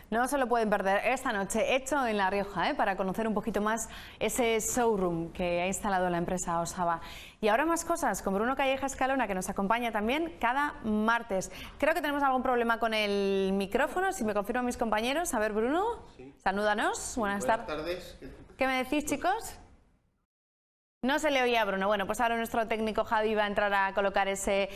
No se lo pueden perder esta noche, hecho en La Rioja, para conocer un poquito más ese showroom que ha instalado la empresa Osaba. Y ahora más cosas con Bruno Calleja Escalona, que nos acompaña también cada martes. Creo que tenemos algún problema con el micrófono, si me confirman mis compañeros. A ver, Bruno, sí. Salúdanos. Buenas tardes. ¿Qué me decís, chicos? No se le oía a Bruno. Bueno, pues ahora nuestro técnico Javi va a entrar a colocar ese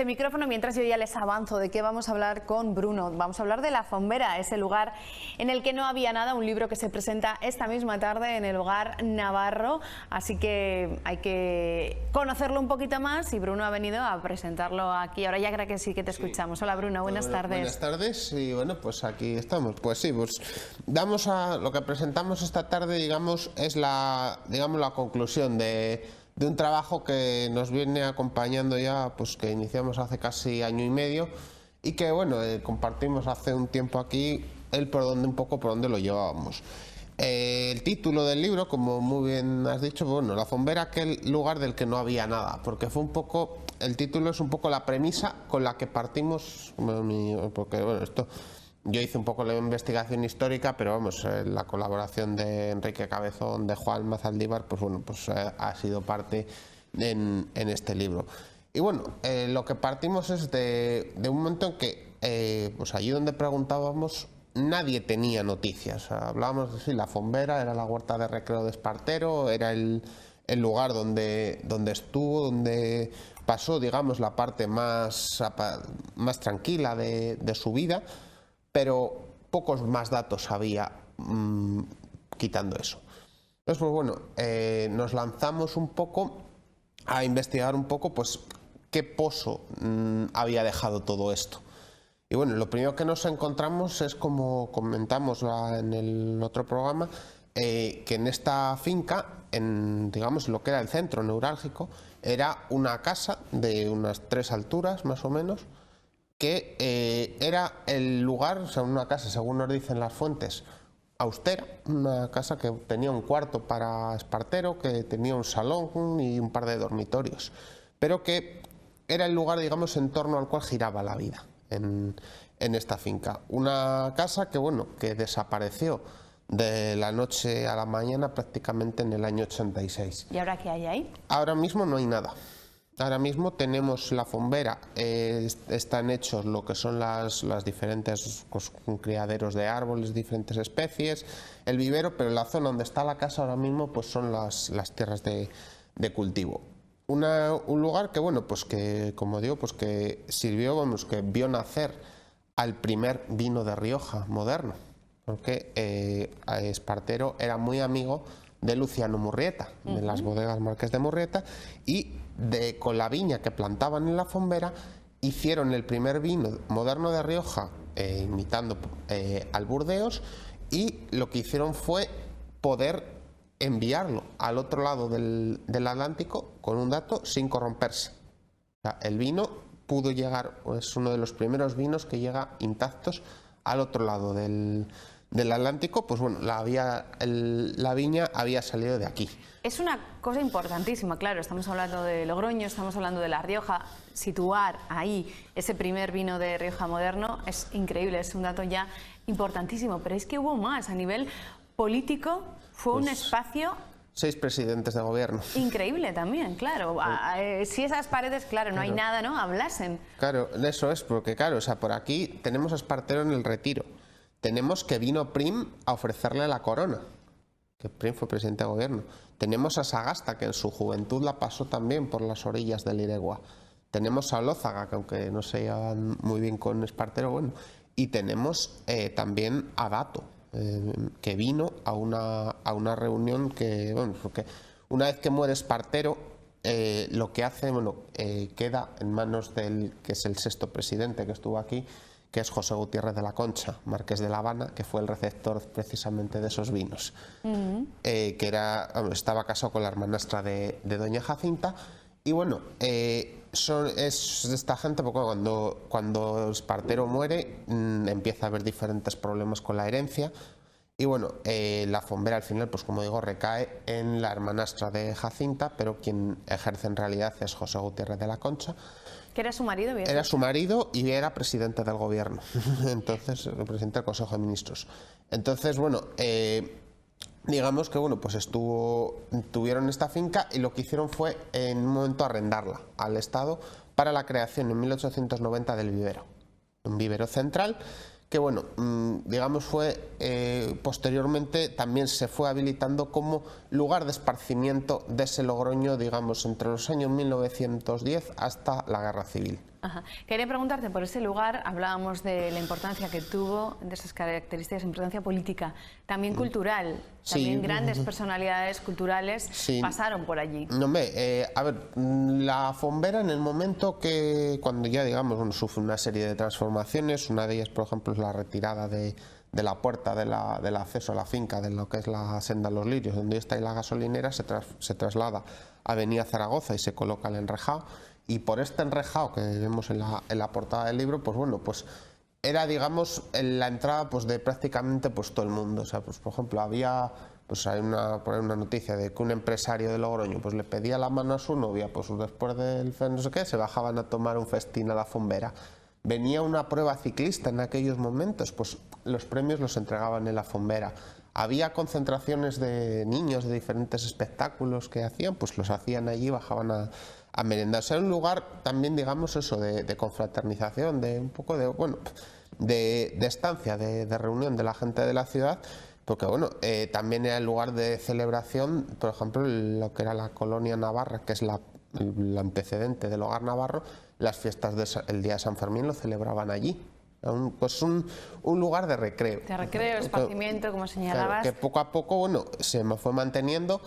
micrófono, mientras yo ya les avanzo de qué vamos a hablar con Bruno. Vamos a hablar de La Fombera, ese lugar en el que no había nada, un libro que se presenta esta misma tarde en el Hogar Navarro, así que hay que conocerlo un poquito más y Bruno ha venido a presentarlo aquí. Ahora ya creo que sí que te escuchamos. Hola Bruno, buenas tardes. Buenas tardes y bueno, pues aquí estamos. Pues sí, pues damos a lo que presentamos esta tarde, digamos, es la conclusión de un trabajo que nos viene acompañando ya, pues que iniciamos hace casi año y medio y que bueno, compartimos hace un tiempo aquí un poco por dónde lo llevábamos. El título del libro, como muy bien has dicho, bueno, La Fombera, aquel lugar del que no había nada, porque fue un poco, el título es un poco la premisa con la que partimos, porque bueno, yo hice un poco la investigación histórica, pero vamos, la colaboración de Enrique Cabezón, de Juan Mazaldívar, pues bueno, pues ha sido parte en este libro. Y bueno, lo que partimos es de un momento en que, pues allí donde preguntábamos, nadie tenía noticias. Hablábamos de sí, La Fombera era la huerta de recreo de Espartero, era el lugar donde estuvo, donde pasó, digamos, la parte más tranquila de su vida, pero pocos más datos había quitando eso. Entonces, pues bueno, nos lanzamos un poco a investigar un poco, pues, qué pozo había dejado todo esto. Y bueno, lo primero que nos encontramos es, como comentamos en el otro programa, que en esta finca, digamos, lo que era el centro neurálgico, era una casa de unas 3 alturas, más o menos, que era el lugar, o sea, una casa, según nos dicen las fuentes, austera, una casa que tenía un cuarto para Espartero, que tenía un salón y un par de dormitorios, pero que era el lugar, digamos, en torno al cual giraba la vida en esta finca. Una casa que, bueno, que desapareció de la noche a la mañana prácticamente en el año 86. ¿Y ahora qué hay ahí? Ahora mismo no hay nada. Ahora mismo tenemos La Fombera, están hechos lo que son las diferentes criaderos de árboles, diferentes especies, el vivero, pero la zona donde está la casa ahora mismo pues son las tierras de cultivo. Un lugar que, bueno, pues que, como digo, pues que sirvió, vamos, que vio nacer al primer vino de Rioja moderno, porque Espartero era muy amigo de Luciano Murrieta, de las bodegas Marqués de Murrieta, y con la viña que plantaban en La Fombera hicieron el primer vino moderno de Rioja, imitando al Burdeos, y lo que hicieron fue poder enviarlo al otro lado del Atlántico con un dato sin corromperse. O sea, el vino pudo llegar, es uno de los primeros vinos que llega intactos al otro lado del Atlántico, pues bueno, la viña había salido de aquí. Es una cosa importantísima, claro, estamos hablando de Logroño, estamos hablando de La Rioja, situar ahí ese primer vino de Rioja moderno es increíble, es un dato ya importantísimo, pero es que hubo más a nivel político, fue un espacio... 6 presidentes de gobierno. Increíble también, claro. Si esas paredes, claro, no hay nada, ¿no? Hablasen. Claro, eso es, porque claro, o sea, por aquí tenemos a Espartero en el retiro. Tenemos que vino Prim a ofrecerle la corona, que Prim fue presidente de gobierno. Tenemos a Sagasta, que en su juventud la pasó también por las orillas del Iregua. Tenemos a Lózaga, que aunque no se llevan muy bien con Espartero, bueno. Y tenemos también a Dato, que vino a una reunión que, bueno, porque una vez que muere Espartero, lo que hace, bueno, queda en manos del que es el 6º presidente que estuvo aquí, que es José Gutiérrez de la Concha, marqués de La Habana, que fue el receptor precisamente de esos vinos, que estaba casado con la hermanastra de doña Jacinta. Y bueno, es esta gente, porque cuando Espartero muere empieza a haber diferentes problemas con la herencia. Y bueno, La Fombera al final, pues como digo, recae en la hermanastra de Jacinta, pero quien ejerce en realidad es José Gutiérrez de la Concha. ¿Que era su marido? Era su marido y era presidente del gobierno, entonces, el presidente del Consejo de Ministros. Entonces, bueno, digamos que bueno, pues tuvieron esta finca y lo que hicieron fue en un momento arrendarla al Estado para la creación en 1890 del vivero. Un vivero central que bueno, digamos fue posteriormente también se fue habilitando como lugar de esparcimiento de ese Logroño, digamos, entre los años 1910 hasta la Guerra Civil. Ajá. Quería preguntarte por ese lugar, hablábamos de la importancia que tuvo, de esas características, importancia política, también cultural, también sí. grandes personalidades culturales pasaron por allí. No, a ver, la Fombera en el momento que, cuando ya digamos, bueno, sufre una serie de transformaciones, una de ellas por ejemplo es la retirada de la puerta del acceso a la finca, de lo que es la senda Los Lirios, donde está ahí la gasolinera, se traslada a Avenida Zaragoza y se coloca el enrejado. Y por este enrejado que vemos en la portada del libro, pues bueno, pues era, digamos, la entrada pues de prácticamente pues todo el mundo. O sea, pues por ejemplo, había, pues hay por ahí una noticia de que un empresario de Logroño pues le pedía la mano a su novia, pues después del no sé qué, se bajaban a tomar un festín a la Fombera. Venía una prueba ciclista en aquellos momentos, pues los premios los entregaban en la Fombera. Había concentraciones de niños de diferentes espectáculos que hacían, pues los hacían allí, bajaban a merendar. O sea, era un lugar también, digamos, eso, de confraternización, de un poco de, bueno, de estancia, de reunión de la gente de la ciudad, porque, bueno, también era el lugar de celebración, por ejemplo, lo que era la colonia navarra, que es el antecedente del hogar navarro, las fiestas del día de San Fermín lo celebraban allí. Pues un lugar de recreo. De recreo, esparcimiento, como señalabas. Claro, que poco a poco, bueno, se me fue manteniendo.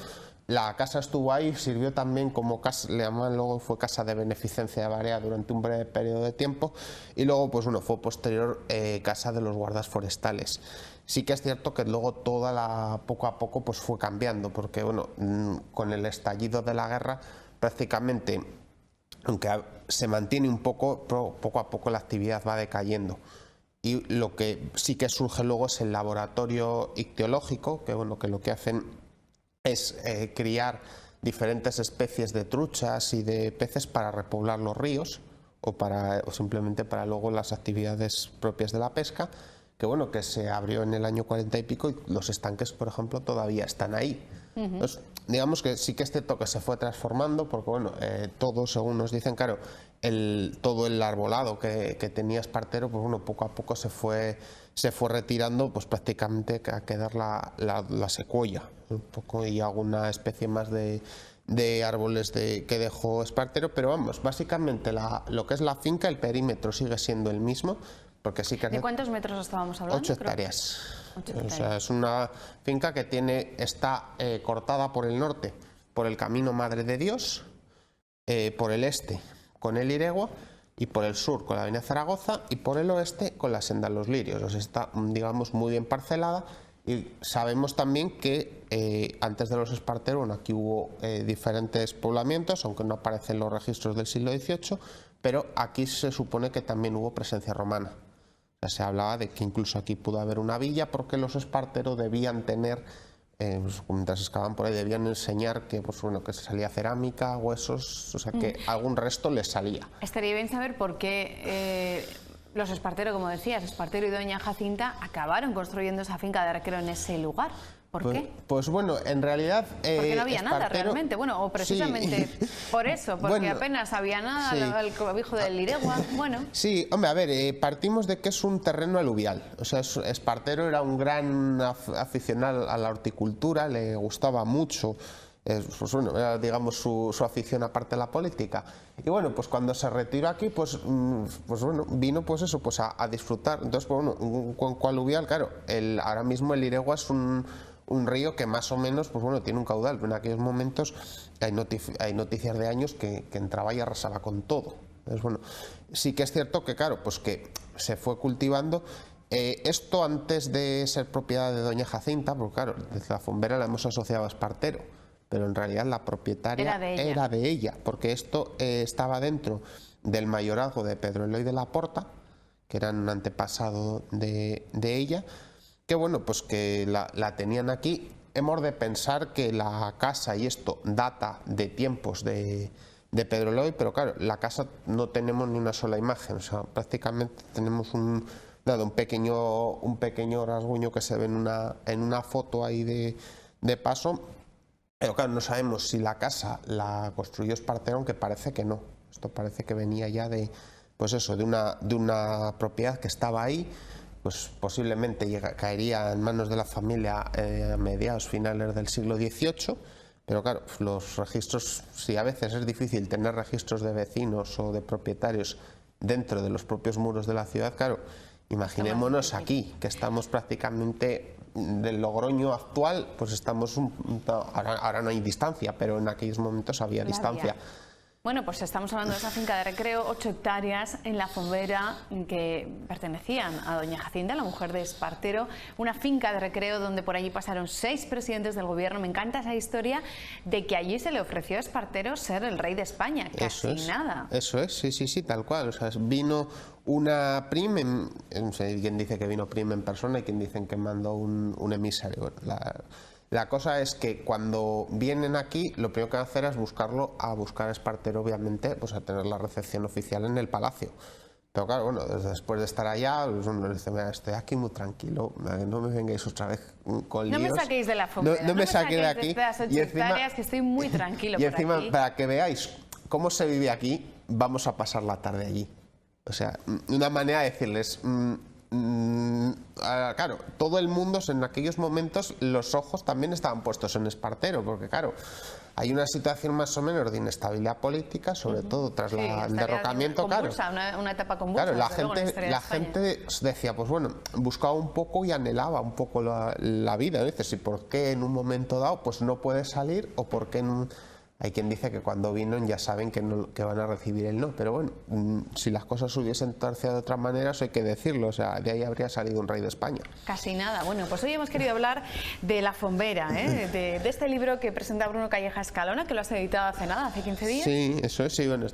La casa estuvo ahí, sirvió también como casa, le llamaban luego, fue casa de beneficencia de Barea durante un breve periodo de tiempo, y luego, pues bueno, fue posterior casa de los guardas forestales. Sí que es cierto que luego poco a poco pues fue cambiando, porque bueno, con el estallido de la guerra, prácticamente, aunque se mantiene un poco, poco a poco la actividad va decayendo. Y lo que sí que surge luego es el laboratorio ictiológico, que bueno, que lo que hacen es criar diferentes especies de truchas y de peces para repoblar los ríos o simplemente para luego las actividades propias de la pesca, que bueno, que se abrió en el año 40 y pico y los estanques, por ejemplo, todavía están ahí. Entonces, digamos que sí que es cierto que se fue transformando, porque bueno, todo, según nos dicen, claro, todo el arbolado que tenía Espartero, pues bueno, poco a poco se fue retirando, pues prácticamente a quedar la secuoya, un poco, y alguna especie más de árboles que dejó Espartero, pero vamos, básicamente lo que es la finca, el perímetro sigue siendo el mismo, porque sí que... ¿De cuántos metros estábamos hablando? 8 hectáreas. O sea, es una finca que está cortada por el norte por el Camino Madre de Dios, por el este con el Iregua y por el sur con la Avenida Zaragoza y por el oeste con la Senda Los Lirios. O sea, está, digamos, muy bien parcelada, y sabemos también que antes de los Espartero, bueno, aquí hubo diferentes poblamientos, aunque no aparecen los registros del siglo XVIII, pero aquí se supone que también hubo presencia romana. O sea, se hablaba de que incluso aquí pudo haber una villa, porque los Espartero debían tener, pues, mientras excavaban por ahí, debían enseñar que, pues, bueno, que se salía cerámica, huesos, o sea, que algún resto les salía. Estaría bien saber por qué los Espartero, como decías, Espartero y doña Jacinta, acabaron construyendo esa finca de recreo en ese lugar. ¿Por qué? Pues bueno, en realidad... porque no había Espartero, nada realmente, bueno, o precisamente sí. Por eso, porque bueno, apenas había nada, sí. El cobijo del Iregua, bueno... Sí, hombre, a ver, partimos de que es un terreno aluvial, o sea, Espartero era un gran aficionado a la horticultura, le gustaba mucho, pues bueno, era, digamos, su afición aparte de la política. Y bueno, pues cuando se retiró aquí, pues bueno, vino pues eso, pues a disfrutar. Entonces, pues bueno, un cuenco aluvial, claro, ahora mismo el Iregua es un río que más o menos, pues bueno, tiene un caudal. En aquellos momentos hay noticias de años que entraba y arrasaba con todo. Entonces, bueno, sí que es cierto que, claro, pues que se fue cultivando. Esto antes de ser propiedad de doña Jacinta, porque claro, desde la Fombera la hemos asociado a Espartero, pero en realidad la propietaria era de ella, porque esto estaba dentro del mayorazgo de Pedro Eloy de la Porta, que era un antepasado de ella, que bueno, pues que la tenían aquí. Hemos de pensar que la casa y esto data de tiempos de de Pedro Eloy, pero claro, la casa no tenemos ni una sola imagen, o sea, prácticamente tenemos un pequeño rasguño que se ve en una foto ahí de paso, pero claro, no sabemos si la casa la construyó Espartero, aunque parece que no. Esto parece que venía ya de, pues eso, de una propiedad que estaba ahí, pues posiblemente caería en manos de la familia a mediados, finales del siglo XVIII, pero claro, los registros, si a veces es difícil tener registros de vecinos o de propietarios dentro de los propios muros de la ciudad, claro, imaginémonos aquí, que estamos prácticamente del Logroño actual, pues estamos, ahora no hay distancia, pero en aquellos momentos había distancia. Bueno, pues estamos hablando de esa finca de recreo, 8 hectáreas en La Fombera, que pertenecían a doña Jacinta, la mujer de Espartero, una finca de recreo donde por allí pasaron 6 presidentes del gobierno. Me encanta esa historia de que allí se le ofreció a Espartero ser el rey de España, casi nada. Eso es, sí, tal cual. O sea, vino una prim, no sé quién dice que vino prim en persona y quién dicen que mandó un emisario. La cosa es que cuando vienen aquí, lo primero que van a hacer es buscar a Espartero, obviamente, pues a tener la recepción oficial en el palacio. Pero claro, bueno, después de estar allá, pues uno le dice, mira, estoy aquí muy tranquilo, no me vengáis otra vez con líos. No me saquéis de La Fombera, no me saquéis de aquí. Estas 8 hectáreas, que estoy muy tranquilo y por encima, aquí. para que veáis cómo se vive aquí, vamos a pasar la tarde allí. O sea, una manera de decirles... claro, todo el mundo en aquellos momentos los ojos también estaban puestos en Espartero, porque claro, hay una situación más o menos de inestabilidad política, sobre todo tras el derrocamiento, convulsa, claro. Una etapa convulsa. Claro, la gente decía, pues bueno, buscaba un poco y anhelaba un poco la vida. Dices, ¿y por qué en un momento dado pues no puede salir? O por qué hay quien dice que cuando vienen ya saben que van a recibir el no, pero bueno, si las cosas hubiesen torcido de otra manera, eso hay que decirlo, o sea, de ahí habría salido un rey de España. Casi nada. Bueno, pues hoy hemos querido hablar de La Fombera, de este libro que presenta Bruno Calleja Escalona, que lo has editado hace nada, hace 15 días. Sí, eso es, sí, bueno,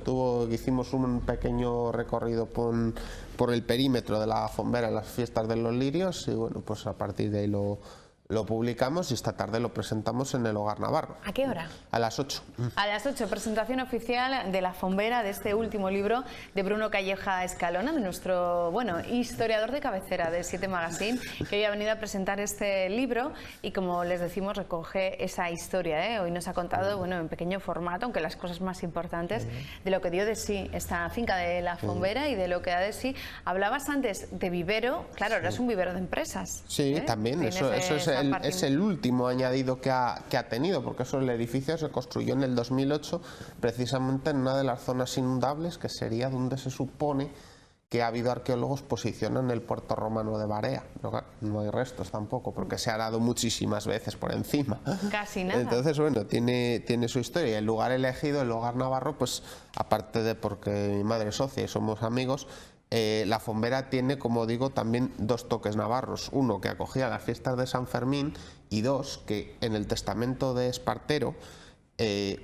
hicimos un pequeño recorrido por el perímetro de La Fombera en las fiestas de los lirios y bueno, pues a partir de ahí lo publicamos y esta tarde lo presentamos en el Hogar Navarro. ¿A qué hora? A las 8. A las 8, presentación oficial de La Fombera, de este último libro de Bruno Calleja Escalona, de nuestro, bueno, historiador de cabecera de 7 Magazine, que hoy ha venido a presentar este libro y, como les decimos, recoge esa historia. Hoy nos ha contado, bueno, en pequeño formato, aunque las cosas más importantes, de lo que dio de sí esta finca de La Fombera y de lo que da de sí. Hablabas antes de vivero, claro, ahora es un vivero de empresas. Sí, también, eso es el último añadido que ha tenido, porque el edificio se construyó en el 2008, precisamente en una de las zonas inundables, que sería donde se supone que ha habido arqueólogos posicionan el puerto romano de Barea. No hay restos tampoco, porque se ha dado muchísimas veces por encima. Casi nada. Entonces, bueno, tiene su historia. El lugar elegido, el Hogar Navarro, pues aparte de porque mi madre es socia y somos amigos, La Fombera tiene, como digo, también 2 toques navarros. Uno, que acogía las fiestas de San Fermín, y 2, que en el testamento de Espartero,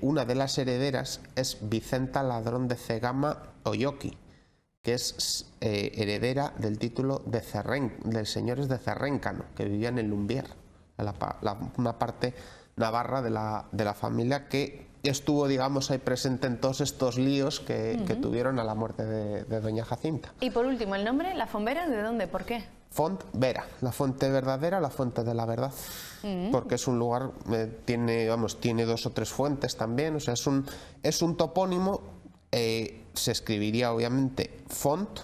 una de las herederas es Vicenta Ladrón de Cegama Oyoki, que es heredera del título de señores de Cerréncano, que vivían en Lumbier, una parte navarra de la familia que estuvo, digamos, ahí presente en todos estos líos que tuvieron a la muerte de doña Jacinta. Y por último, el nombre, La Fombera, ¿de dónde? ¿Por qué? Font Vera, la fuente verdadera, la fuente de la verdad, porque es un lugar, tiene 2 o 3 fuentes también, o sea, es un topónimo, se escribiría obviamente Font,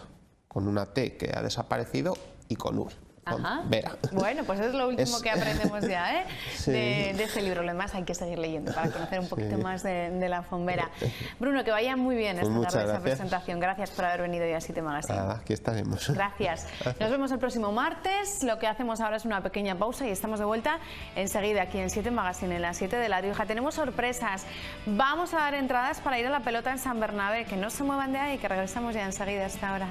con una T que ha desaparecido, y con V. Vera. Bueno, pues es lo último que aprendemos ya, sí. de este libro. Lo demás hay que seguir leyendo para conocer un poquito más de La Fombera. Bruno, que vaya muy bien esta tarde esa presentación. Gracias por haber venido hoy a 7 Magazine. Aquí estaremos. Gracias. Nos vemos el próximo martes. Lo que hacemos ahora es una pequeña pausa y estamos de vuelta enseguida aquí en 7 Magazine, en las 7 de La Rioja. Tenemos sorpresas. Vamos a dar entradas para ir a la pelota en San Bernabé. Que no se muevan de ahí, que regresamos ya enseguida a esta hora.